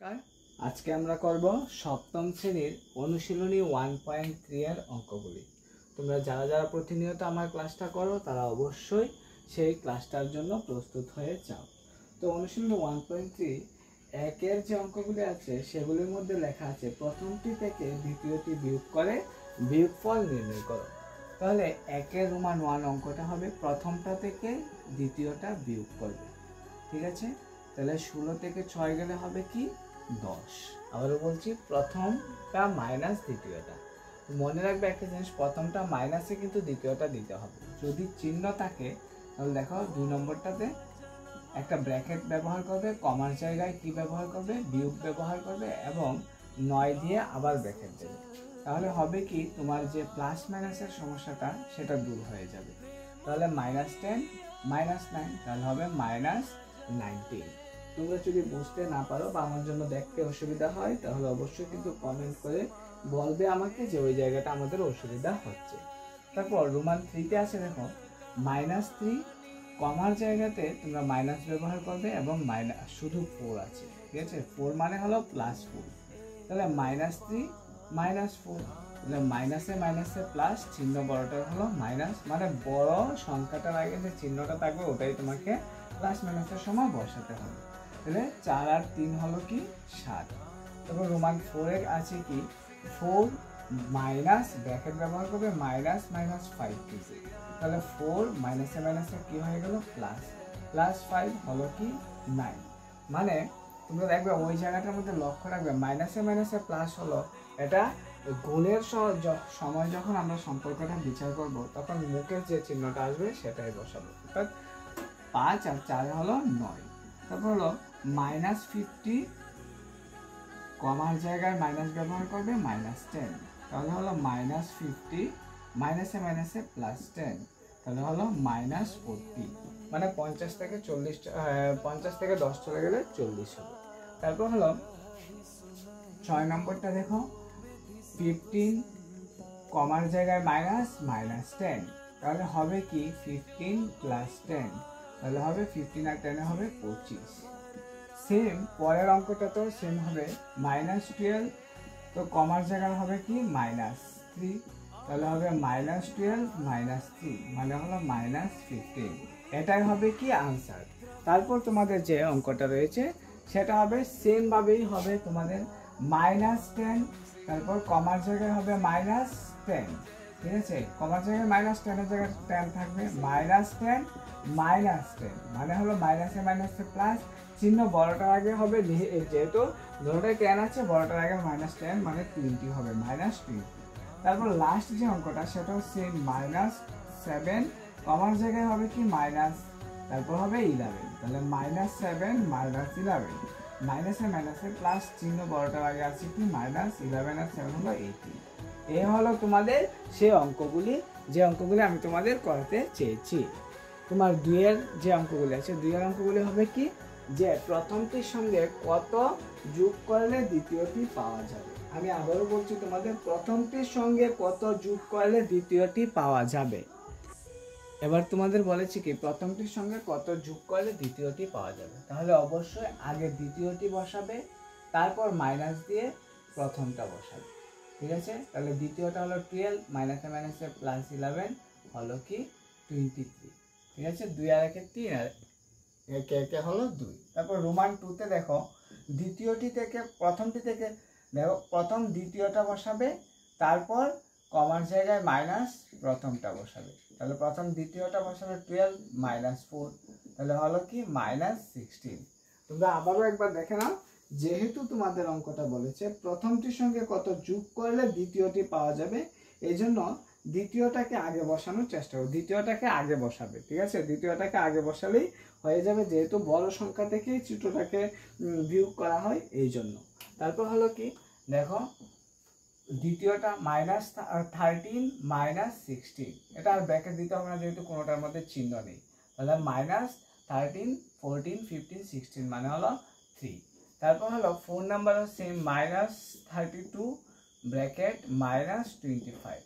নমস্কার। আজকে আমরা করব সপ্তম শ্রেণীর অনুশীলনী 1.3 এর অঙ্কগুলি। তোমরা যারা যারা প্রতিনিয়ত আমার ক্লাসটা করো তারা অবশ্যই সেই ক্লাসটার জন্য প্রস্তুত হয়ে যাও। তো অনুশীলনী 1.3 একের যে অঙ্কগুলি আছে সেগুলির মধ্যে লেখা আছে প্রথমটি থেকে দ্বিতীয়টি বিয়োগ করে বিয়োগফল নির্ণয় করো। তাহলে একের রোমান 1 অঙ্কটা হবে প্রথমটা থেকে দ্বিতীয়টা বিয়োগ করবে। ঠিক আছে, তাহলে 16 থেকে 6 গেলে হবে কি 10। আবারও বলছি, প্রথমটা মাইনাস দ্বিতীয়টা। মনে রাখবে একটা জিনিস, প্রথমটা মাইনাসে কিন্তু দ্বিতীয়টা দিতে হবে। যদি চিহ্ন থাকে তাহলে দেখো 2 নম্বরটাতে একটা ব্র্যাকেট ব্যবহার করবে, কমার জায়গায় কি ব্যবহার করবে, বিয়োগ ব্যবহার করবে এবং 9 দিয়ে আবার ব্র্যাকেট দেবে। তাহলে হবে কি, তোমার যে প্লাস মাইনাসের সমস্যাটা সেটা দূর হয়ে যাবে। তাহলে -10 -9 তাহলে হবে -19। তোমরা যদি বুঝতে না পারো বা আমার জন্য দেখতে অসুবিধা হয় তাহলে অবশ্যই কিন্তু কমেন্ট করে বলবে আমাকে যে ওই জায়গাটা আমাদের অসুবিধা হচ্ছে। তারপর রোমান 3তে আছে, দেখো -3 কমার জায়গাতে তোমরা মাইনাস ব্যবহার করবে এবং শুধু 4 আছে। ঠিক আছে, 4 মানে হলো +4। তাহলে -3 -4, তাহলে মাইনাসে মাইনাসে প্লাস, চিহ্ন বড়টার হলো মাইনাস, মানে বড় সংখ্যাটার আগে যে চিহ্নটা থাকবে ওটাই তোমাকে প্লাস মাইনাসের সময় বসাতে হবে। তাহলে 4 আর 3 হলো কি 7। তারপর রোমান 4 এর আছে কি 4 মাইনাস ব্র্যাকেট ব্যবহার করবে -5 ডিগ্রি। তাহলে 4 মাইনাসে মাইনাসে কি হয়ে গেল +5 হলো কি 9। মানে তোমরা দেখবে ওই জায়গাটার মধ্যে লক্ষ্য রাখবে, মাইনাসে মাইনাসে প্লাস হলো এটা গুণের সময় যখন আমরা সম্পর্কটা বিচার করব তখন মুখের যে চিহ্নটা আসবে সেটাই বসাবো। অর্থাৎ 5 আর 4 হলো 9। তারপর হলো -50 কমার জায়গায় মাইনাস ব্যবহার করবে -10, তাহলে হলো -50 মাইনাসে মাইনাসে +10, তাহলে হলো -40। মানে 50 থেকে 10 চলে গেলে 40 হবে। তারপর হলো 6 নম্বরটা দেখো 15 কমার জায়গায় -10, তাহলে হবে কি 15 + 10, তাহলে হবে 15 আর 10 হবে 25। সেম পরের অঙ্কটা তো সেম হবে -12, তো কমার জায়গায় হবে কি -3, তাহলে হবে -12 -3 মানে হলো -15। এটাই হবে কি আনসার। তারপর তোমাদের যে অঙ্কটা রয়েছে সেটা হবে সেম ভাবেই হবে তোমাদের -10, তারপর কমার জায়গায় হবে -10। ঠিক আছে, কমার জায়গায় -10 এর জায়গায় 10 থাকবে, -10 -10 মানে হলো মাইনাসে মাইনাসে প্লাস, চিহ্ন বড়টার আগে হবে, যেহেতু দুটোটাই 10 আছে বড়টার আগে -10 মানে 20 হবে -20। তারপর লাস্ট যে অঙ্কটা সেটা হচ্ছে -7 কমার জায়গায় হবে কি মাইনাস, তারপর হবে 11, তাহলে -7 -11 মাইনাসে মাইনাসে প্লাস, চিহ্ন বড়টার আগে আছে কি -11 আর 7 হলো 18। এই হলো তোমাদের সেই অঙ্কগুলি যে অঙ্কগুলি আমি তোমাদের করাতে চেয়েছি। তোমার 2 এর যে অঙ্কগুলি আছে 2 এর অঙ্কগুলি হবে কি, যে প্রথমটির সঙ্গে কত যোগ করলে দ্বিতীয়টি পাওয়া যাবে। আমি আবারও বলছি তোমাদের, প্রথমটির সঙ্গে কত যোগ করলে দ্বিতীয়টি পাওয়া যাবে। এবার তোমাদের বলেছি কি প্রথমটির সঙ্গে কত যোগ করলে দ্বিতীয়টি পাওয়া যাবে, তাহলে অবশ্যই আগে দ্বিতীয়টি বসাবে, তারপর মাইনাস দিয়ে প্রথমটা বসাবে। ঠিক আছে, তাহলে দ্বিতীয়টা হলো 12 মাইনাসে মাইনাসে +11 হলো কি 23। ঠিক আছে, 2 আর 1 3 আর একে হলো 2। তারপর রোমান 2তে দেখো দ্বিতীয়টি থেকে প্রথমটি থেকে দেখো প্রথম দ্বিতীয়টা বসাবে, তারপর কমার জায়গায় মাইনাস প্রথমটা বসাবে। তাহলে প্রথম দ্বিতীয়টা বসাবে 12 -4, তাহলে হলো কি -16। তোমরা আবারও একবার দেখে নাও, যেহেতু তোমাদের অঙ্কটা বলেছে প্রথমটির সঙ্গে কত যোগ করলে দ্বিতীয়টি পাওয়া যাবে, এই জন্য দ্বিতীয়টাকে আগে বসানোর চেষ্টা করো, দ্বিতীয়টাকে আগে বসাবে। ঠিক আছে, দ্বিতীয়টাকে আগে বসালেই হয়ে যাবে, যেহেতু বড় সংখ্যা থেকে ছোটটাকে বিয়োগ করা হয় এই জন্য। তারপর হলো কি দেখো দ্বিতীয়টা -13 -16, এটা আর ব্র্যাকেট দিতে হবে না যেহেতু কোনোটার মধ্যে চিহ্ন নেই, তাহলে -13 14 15 16 মানে হলো 3। তারপর হলো 4 নাম্বার হচ্ছে -32 ব্র্যাকেট -25,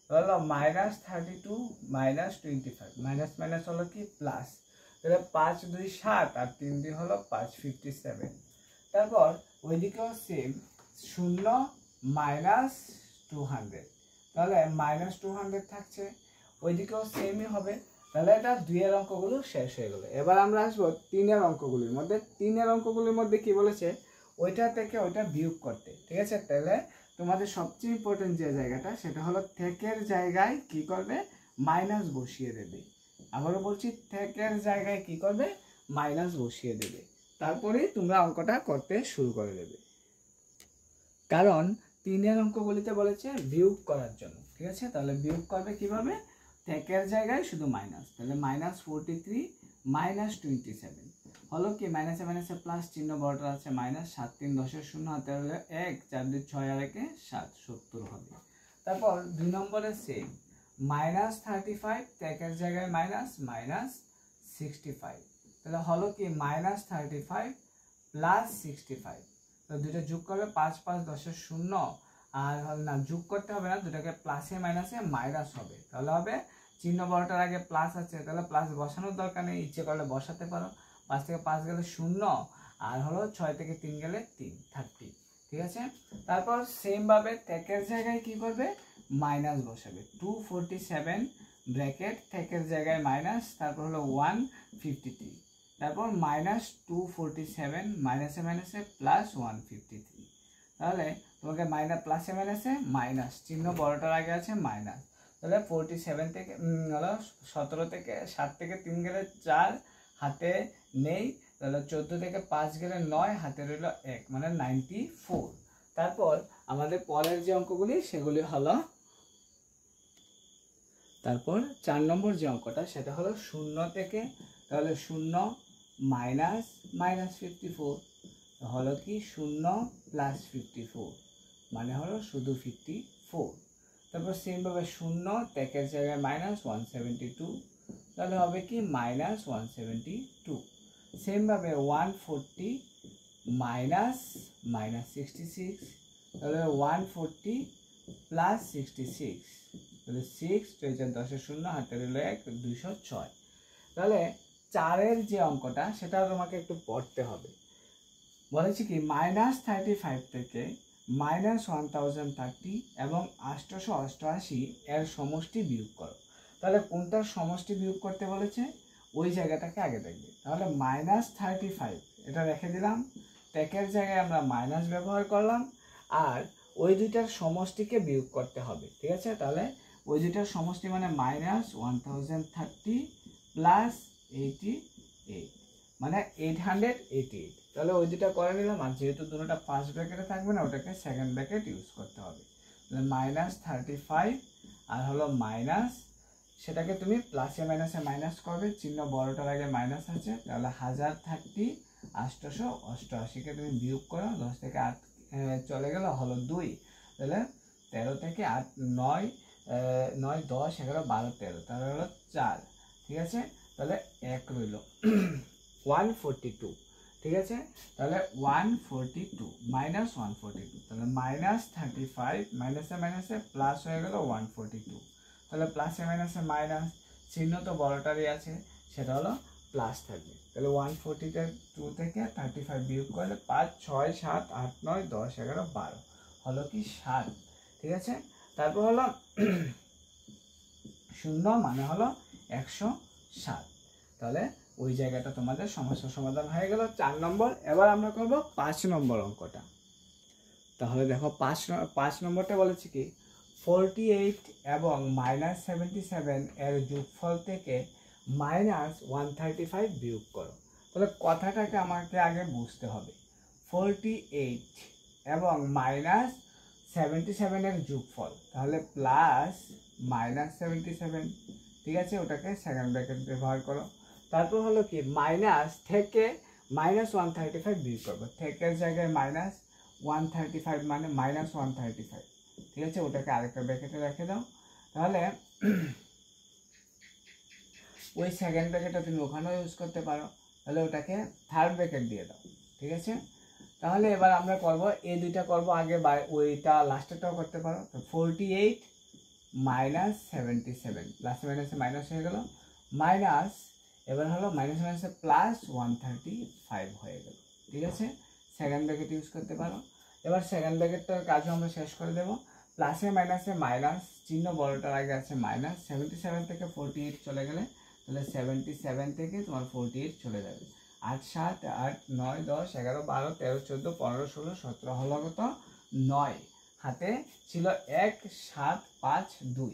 হলো -32 -25 মাইনাস মাইনাস হলো কি প্লাস, তাহলে 5 2 7 আর 3 2 হলো 5 57। তারপর ওইদিকেও সেম 0 মাইনাস 200, তাহলে মাইনাস 200 থাকছে, ওইদিকেও সেমই হবে। তাহলে এটা 2 এর অঙ্কগুলো শেষ হয়ে গেল। এবার আমরা আসবো 3 এর অঙ্কগুলির মধ্যে। 3 এর অঙ্কগুলির মধ্যে কি বলেছে, ওইটা থেকে ওইটা বিয়োগ করতে, ঠিক আছে। তাহলে তোমাদের সবচেয়ে ইম্পর্টেন্ট যে জায়গাটা সেটা হলো থেকের জায়গায় কি করবে, মাইনাস বসিয়ে দেবে। আবারও বলছি, থেকের জায়গায় কি করবে, মাইনাস বসিয়ে দেবে। তারপরেই তোমরা অঙ্কটা করতে শুরু করে দেবে, কারণ 3 এর অঙ্কগুলিতে বলেছে বিয়োগ করার জন্য, ঠিক আছে। তাহলে বিয়োগ করবে কিভাবে, থেকের জায়গায় শুধু মাইনাস, তাহলে মাইনাস 43 মাইনাস 27 হলো কি, মাইনাসে মাইনাসে প্লাস চিহ্ন বড়টা আছে মাইনাস, 7 3 10 0 হাতে হলে 1, 4 2 6 আর 1 7, 70 হবে। তারপর 2 নম্বরে সেম মাইনাস 35, থেকের জায়গায় মাইনাস, মাইনাস 65, তাহলে হলো কি মাইনাস 35 প্লাস 65। তো দুটো যোগ করবে 5 5 10 0, আর না যোগ করতে হবে না, দুটাকে প্লাসে মাইনাসে মাইনাস হবে, তাহলে হবে চিহ্ন বড়টার আগে প্লাস আছে, তাহলে প্লাস বসানোর দরকার নেই, ইচ্ছে করলে বসাতে পারো। 5 থেকে 5 গেলে 0, আর হলো 6 থেকে 3 গেলে 3, 30, ঠিক আছে। তারপর সেম ভাবে থেকের জায়গায় কি করবে, মাইনাস বসাবে, 247 ব্র্যাকেট থেকের জায়গায় মাইনাস, তারপর হলো 153, তারপর মাইনাস 247 মাইনাসে মাইনাসে প্লাস 153, তাহলে তোমাকে মাইনাস প্লাসে মাইনাসে মাইনাস, চিহ্ন বড়টার আগে আছে মাইনাস, তাহলে 47 থেকে হলো 17 থেকে 7 থেকে 3 গেলে 4, হাতে নেই, তাহলে 14 থেকে 5 গেলে 9, হাতে রইল 1, মানে 94। তারপর আমাদের পরের যে অঙ্কগুলি সেগুলি হলো, তারপর 4 নম্বর যে অঙ্কটা সেটা হলো 0 থেকে, তাহলে 0 মাইনাস মাইনাস 54 হলো কি 0 প্লাস 54, মানে হলো শুধু 54। তারপর সেম ভাবে 0 থেকের জায়গায় মাইনাস 172, তাহলে হবে কি মাইনাস 172। সেম ভাবে 140 মাইনাস মাইনাস 66, তাহলে 140 প্লাস 66, তাহলে 6 10 0 হাতে রইল 1, 206। তাহলে 4-এর যে অঙ্কটা সেটা তোমাকে একটু পড়তে হবে। বলেছি কি মাইনাস 35 থেকে মাইনাস 1030 এবং 888 এর সমষ্টি বিয়োগ করো। তাহলে কোনটার সমষ্টি বিয়োগ করতে বলেছে, ওই জায়গাটাকে আগে দেখবে। তাহলে মাইনাস 35 এটা রেখে দিলাম, টেকের জায়গায় আমরা মাইনাস ব্যবহার করলাম, আর ওই দুইটার সমষ্টিকে বিয়োগ করতে হবে, ঠিক আছে। তাহলে ওই দুইটার সমষ্টি মানে মাইনাস 1030 প্লাস 88, মানে 888। তাহলে ওই দুটা করে নিলাম, আর যেহেতু দুটোটা ফার্স্ট ব্র্যাকেটে থাকবে না, ওটাকে সেকেন্ড ব্র্যাকেট ইউজ করতে হবে। তাহলে মাইনাস 35 আর হলো মাইনাস, সেটাকে তুমি প্লাসে মাইনাসে মাইনাস করবে, চিহ্ন বড়টার আগে মাইনাস আছে, তাহলে 1030 888কে তুমি বিয়োগ করো, 10 থেকে 8 চলে গেল, হলো 2, তাহলে 13 থেকে 8 9 9 10 11 12 13, তাহলে হলো 4, ঠিক আছে। তাহলে 1 রইল 142, ঠিক আছে। তাহলে 142 মাইনাস 142, তাহলে মাইনাস 35 মাইনাসে মাইনাসে প্লাস হয়ে গেল 142, তাহলে প্লাসে মাইনাসে মাইনাস, চিহ্ন তো বড়টারই আছে, সেটা হলো প্লাস থাকবে। তাহলে 142 থেকে 35 বিয়োগ করলে 5 6 7 8 9 10 11 12 হলো কি 7, ঠিক আছে। তারপর হলো 0 মানে হলো 107, তাহলে ওই জায়গাটা তোমাদের সমস্যার সমাধান হয়ে গেল 4 নম্বর। এবার আমরা করব 5 নম্বর অঙ্কটা। তাহলে দেখো 5 নম্বরটা বলেছে কি 48 এবং মাইনাস 77 এর যোগফল থেকে মাইনাস 135 বিয়োগ করো। তাহলে কথাটাকে আমাকে আগে বুঝতে হবে, 48 এবং মাইনাস 77 এর যোগফল, তাহলে প্লাস মাইনাস 77, ঠিক আছে, ওটাকে সেকেন্ড ব্র্যাকেট ব্যবহার করো। তারপর হলো কি মাইনাস থেকে মাইনাস 135 বিয়োগ করবো, থেকের জায়গায় মাইনাস 135 মানে মাইনাস 135, ঠিক আছে, ওটাকে আরেকটা ব্র্যাকেটে রেখে দাও। তাহলে ওই সেকেন্ড ব্র্যাকেটটা তুমি ওখানেও ইউজ করতে পারো, তাহলে ওটাকে থার্ড ব্র্যাকেট দিয়ে দাও, ঠিক আছে। তাহলে এবার আমরা করব এই দুইটা করব আগে, ওইটা লাস্টেরটাও করতে পারো। তো 48 মাইনাস 77 প্লাস মাইনাসে মাইনাস হয়ে গেল, মাইনাস এবার হলো মাইনাস মাইনাসে প্লাস 135 হয়ে গেল, ঠিক আছে। সেকেন্ড ব্র্যাকেট ইউজ করতে পারো। এবার সেকেন্ড ব্র্যাকেটটার কাজও আমরা শেষ করে দেবো। প্লাসে মাইনাসে মাইনাস চিহ্ন বড়টার আগে আছে মাইনাস, 77 থেকে 48 চলে গেলে তাহলে 77 থেকে তোমার 48 চলে যাবে। 8 7 8 9 10 11 12 13 14 15 16 17 হলো কত 9, হাতে ছিল 1 7 5 2,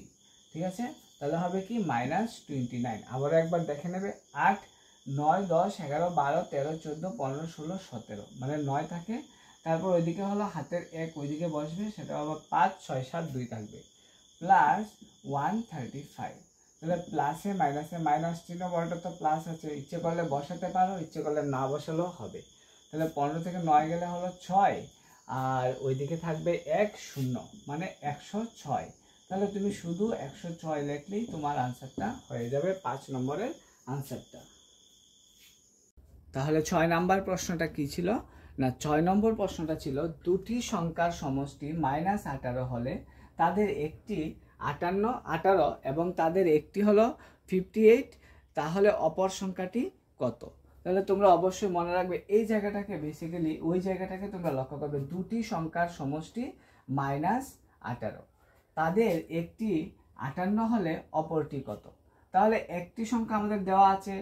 ঠিক আছে। তাহলে হবে কি -29। আবার একবার দেখে নেবে 8 9 10 11 12 13 14 15 16 17 মানে 9 থাকে, তারপর ওইদিকে হলো হাতের 1 ওইদিকে বসবে, সেটা আবার 5 6 7 2 থাকবে, প্লাস 135। তাহলে প্লাসে মাইনাসে মাইনাস চিহ্ন বড়টা তো প্লাস আছে, ইচ্ছে করলে বসাতে পারো, ইচ্ছে করলে না বসালেও হবে। তাহলে 15 থেকে 9 গেলে হলো 6, আর ওইদিকে থাকবে 1 0 মানে 106। তাহলে তুমি শুধু 106 লিখলেই তোমার আনসারটা হয়ে যাবে 5 নম্বরের আনসারটা। তাহলে 6 নাম্বার প্রশ্নটা কি ছিল না, 6 নম্বর প্রশ্নটা ছিল দুটি সংখ্যার সমষ্টি -18 হলে তাদের একটি 58 18 এবং তাদের একটি হলো 58, তাহলে অপর সংখ্যাটি কত? তাহলে তোমরা অবশ্যই মনে রাখবে এই জায়গাটাকে, বেসিক্যালি ওই জায়গাটাকে তোমরা লক্ষ্য করবে, দুটি সংখ্যার সমষ্টি -18, তাদের একটি 58 হলে অপরটি কত? তাহলে একটি সংখ্যা আমাদের দেওয়া আছে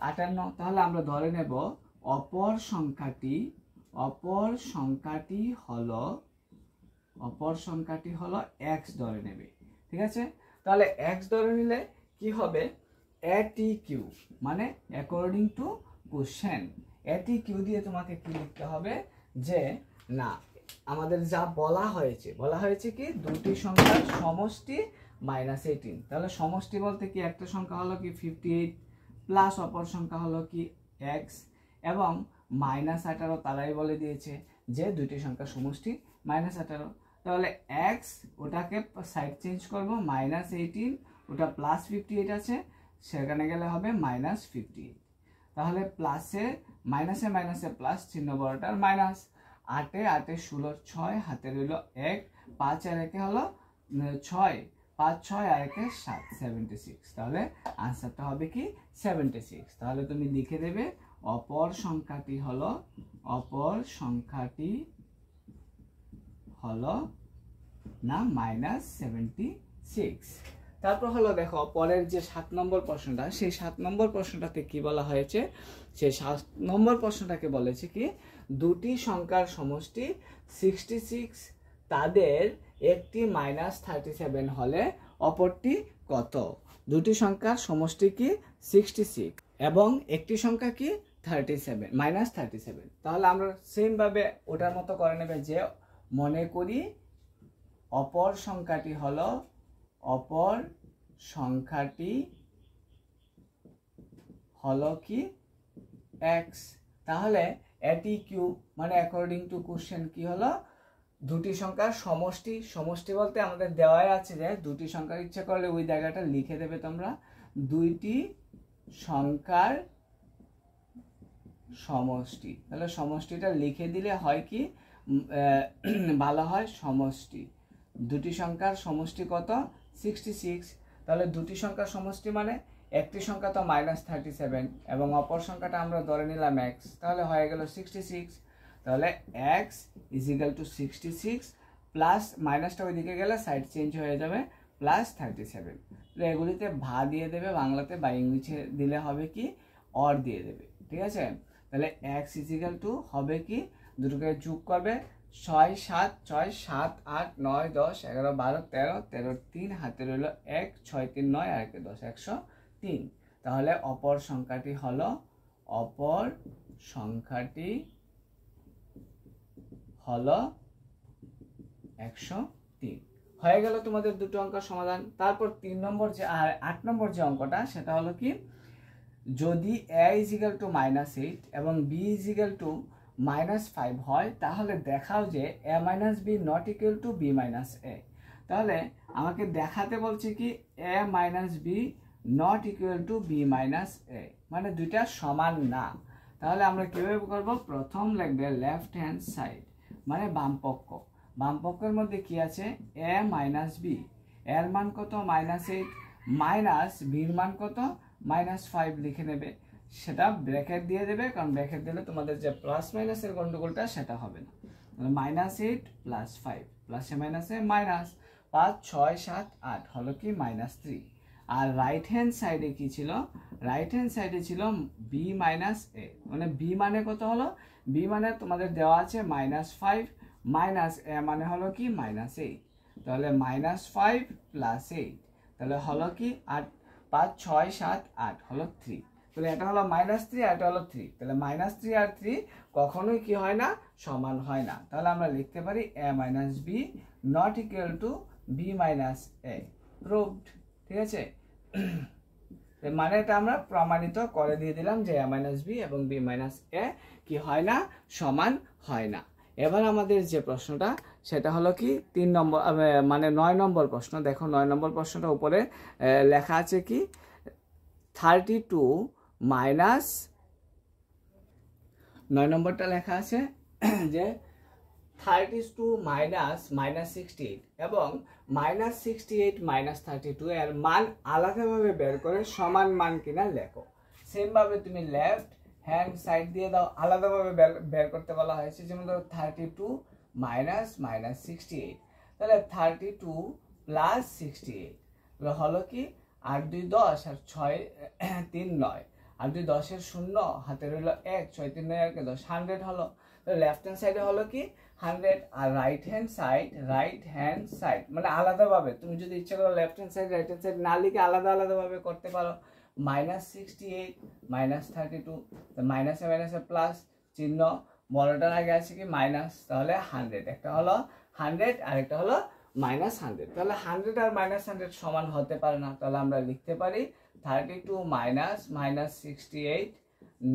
58, তাহলে আমরা ধরে নেব অপর সংখ্যাটি হলো x ধরে নেবে, ঠিক আছে। তাহলে x ধরে নিলে কি হবে, ATQ মানে অ্যাকর্ডিং টু কোশ্চেন, ATQ দিয়ে তোমাকে কি লিখতে হবে যে না, আমাদের যা বলা হয়েছে কি দুটি সংখ্যার সমষ্টি -18। তাহলে সমষ্টি বলতে কি, একটা সংখ্যা হলো কি 58 প্লাস অপর সংখ্যা হলো কি x এবং -18, তারাই বলে দিয়েছে যে দুইটি সংখ্যার সমষ্টি -18। তাহলে x ওটাকে সাইড চেঞ্জ করব, -18 ওটা +58 আছে, সেখানে গেলে হবে -58। তাহলে প্লাসে মাইনাসে মাইনাসে প্লাস, চিহ্ন বড়টার মাইনাস, 8 8 16 6, হাতে রইল 1, 5 আর 1 হলো 6, 5 6 আর 1 7, 76। তাহলে আনসারটা হবে কি 76। তাহলে তুমি লিখে দেবে অপর সংখ্যাটি হলো না -76। তারপর হলো দেখো পরের যে 7 নম্বর প্রশ্নটা, সেই 7 নম্বর প্রশ্নটাতে কি বলা হয়েছে, সেই 7 নম্বর প্রশ্নটাকে বলেছে কি দুটি সংখ্যার সমষ্টি 66, তাদের একটি -37 হলে অপরটি কত? দুটি সংখ্যার সমষ্টি কি 66 এবং একটি সংখ্যা কি 37 -37। তাহলে আমরা সেম ভাবে ওটার মতো করে নেবে যে মনে করি অপর সংখ্যাটি হলো কি x। তাহলে ATQ মানে অ্যাকর্ডিং টু কোশ্চেন কি হলো, দুটি সংখ্যার সমষ্টি বলতে আমাদের দেওয়াই আছে যে দুটি সংখ্যার, ইচ্ছে করলে ওই জায়গাটা লিখে দেবে তোমরা, দুইটি সংখ্যার সমষ্টি। তাহলে সমষ্টিটা লিখে দিলে হয় কি ভালো হয়, সমষ্টি দুটি সংখ্যার সমষ্টি কত 66। তাহলে দুটি সংখ্যার সমষ্টি মানে একটি সংখ্যা তো -37 এবং অপর সংখ্যাটা আমরা ধরে নিলাম x, তাহলে হয়ে গেল 66। তাহলে x = 66 প্লাস মাইনাসটা ওইদিকে গেলে সাইড চেঞ্জ হয়ে যাবে +37। তো এগুলিতে ভা দিয়ে দেবে বাংলাতে, বা ইংলিশে দিলে হবে কি অর দিয়ে দেবে, ঠিক আছে। তাহলে x = হবে কি, দুটোকে যোগ করবে 6 7 6 7 8 9 10 11 12 13 13 3, হাতে রইল 1 6 3 9 আর 1 10, 103। তাহলে অপর সংখ্যাটি হলো 103। হয়ে গেল তোমাদের দুটো অঙ্কের সমাধান। তারপর 3 নম্বর যে 8 নম্বর যে অঙ্কটা, সেটা হলো কি যদি a = -8 এবং b = -5 হয়, তাহলে দেখাও যে a - b not equal to b - a। তাহলে আমাকে দেখাতে বলছে কি a - b not equal to b - a, মানে দুইটা সমান না। তাহলে আমরা কিভাবে করব, প্রথম লিখবে লেফট হ্যান্ড সাইড মানে বাম পক্ষের মধ্যে কি আছে a - b, এর মান কত -8 মাইনাস b এর মান কত -5 লিখে নেবে। সেটা ব্র্যাকেট দিয়ে দেবে, কারণ ব্র্যাকেট দিলে তোমাদের যে প্লাস মাইনাসের গন্ডগোলটা সেটা হবে না। -8 + 5 প্লাসে মাইনাসে মাইনাস 5 6 7 8 হলো কি -3। আর রাইট হ্যান্ড সাইডে কি ছিল? রাইট হ্যান্ড সাইডে ছিল b - a, মানে b মানে কত হলো? b মানে তোমাদের দেওয়া আছে -5 - a মানে হলো কি -8, তাহলে -5 + 8, তাহলে হলো কি 8 5 6 7 8 হলো 3। তাহলে এটা হলো -3 আর এটা হলো 3, তাহলে -3 আর 3 কখনোই কি হয় না? সমান হয় না। তাহলে আমরা লিখতে পারি a - b not equal to b - a, proved. ঠিক আছে, মানে এটা আমরা প্রমাণিত করে দিয়ে দিলাম যে a - b এবং b - a কি হয় না? সমান হয় না। এবার আমাদের যে প্রশ্নটা সেটা হলো কি 3 নম্বর, মানে 9 নম্বর প্রশ্ন। দেখো 9 নম্বর প্রশ্নটা উপরে লেখা আছে কি 32 মাইনাস, 9 নম্বরটা লেখা আছে যে 32 মাইনাস -68 এবং -68 - 32 এর মান আলাদাভাবে বের করে সমান মান কিনা লেখো। সেম ভাবে তুমি লেফট হ্যান্ড সাইড দিয়ে দাও, আলাদাভাবে বের করতে বলা হয়েছে। যেমন ধরো 32 মাইনাস -68, তাহলে 32 প্লাস 68 হলো কি 8 2 10 আর 6 3 9, 8 2 10 এর 0, হাতে রইল 1, 6 3 9 আর 10, 100 হলো। লেফট হ্যান্ড সাইডে হলো কি 100, আর রাইট হ্যান্ড সাইড মানে আলাদাভাবে তুমি যদি ইচ্ছা করো left hand side right hand side না লিখে আলাদাভাবে করতে পারো। -68 -32, মাইনাসে মাইনাসে প্লাস চিহ্ন, বড়টার আগে আছে কি মাইনাস, তাহলে 100, একটা হলো 100 আর একটা হলো -100। তাহলে 100 আর -100 সমান হতে পারে না, তাহলে আমরা লিখতে পারি 32 মাইনাস -68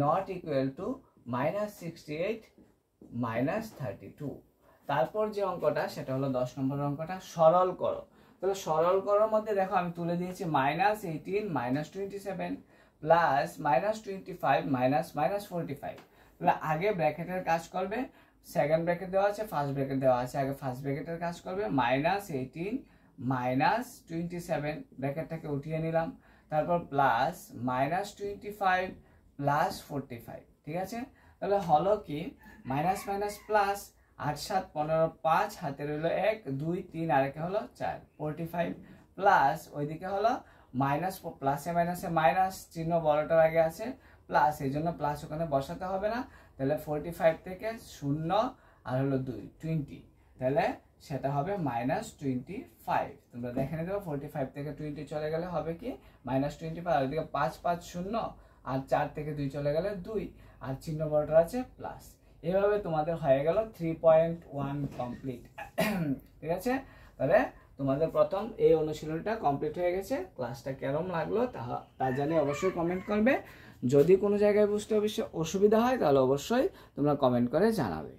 নট ইকুয়াল টু -68 -32। তারপর যে অঙ্কটা সেটা হলো 10 নম্বর অঙ্কটা, সরল করো। তাহলে সরল করার মধ্যে দেখো আমি তুলে দিয়েছি -18 -27 প্লাস -25 -45। তাহলে আগে ব্র্যাকেটের কাজ করবে, সেকেন্ড ব্র্যাকেট দেওয়া আছে, ফার্স্ট ব্র্যাকেট দেওয়া আছে, আগে ফার্স্ট ব্র্যাকেটের কাজ করবে। -18 -27 ব্র্যাকেটটাকে উঠিয়ে নিলাম, তারপর প্লাস -25 প্লাস 45। ঠিক আছে, তাহলে হলো কি মাইনাস মাইনাস প্লাস, 8 7 15 5, হাতে রইল 1 2 3 আর একে হলো 4, 45 প্লাস ওইদিকে হলো মাইনাস, প্লাসে মাইনাসে মাইনাস চিহ্ন বড়টার আগে আছে প্লাস, এই জন্য প্লাস ওখানে বসাতে হবে না। তাহলে 45 থেকে 0 আর হলো 2 20, তাহলে সেটা হবে -25। তোমরা দেখে নিতে পারো 45 থেকে 20 চলে গেলে হবে কি -25, আর ওইদিকে 5 5 0 আর 4 থেকে 2 চলে গেলে 2 আর চিহ্ন বড়টা আছে প্লাস। এভাবে তোমাদের হয়ে গেল 3.1 কমপ্লিট। ঠিক আছে, তাহলে তোমাদের প্রথম এই অনুশীলনটা কমপ্লিট হয়ে গেছে। ক্লাসটা কেমন লাগলো তা জানিয়ে অবশ্যই কমেন্ট করবে। যদি কোনো জায়গায় বুঝতে অসুবিধা হয় তাহলে অবশ্যই তোমরা কমেন্ট করে জানাবে।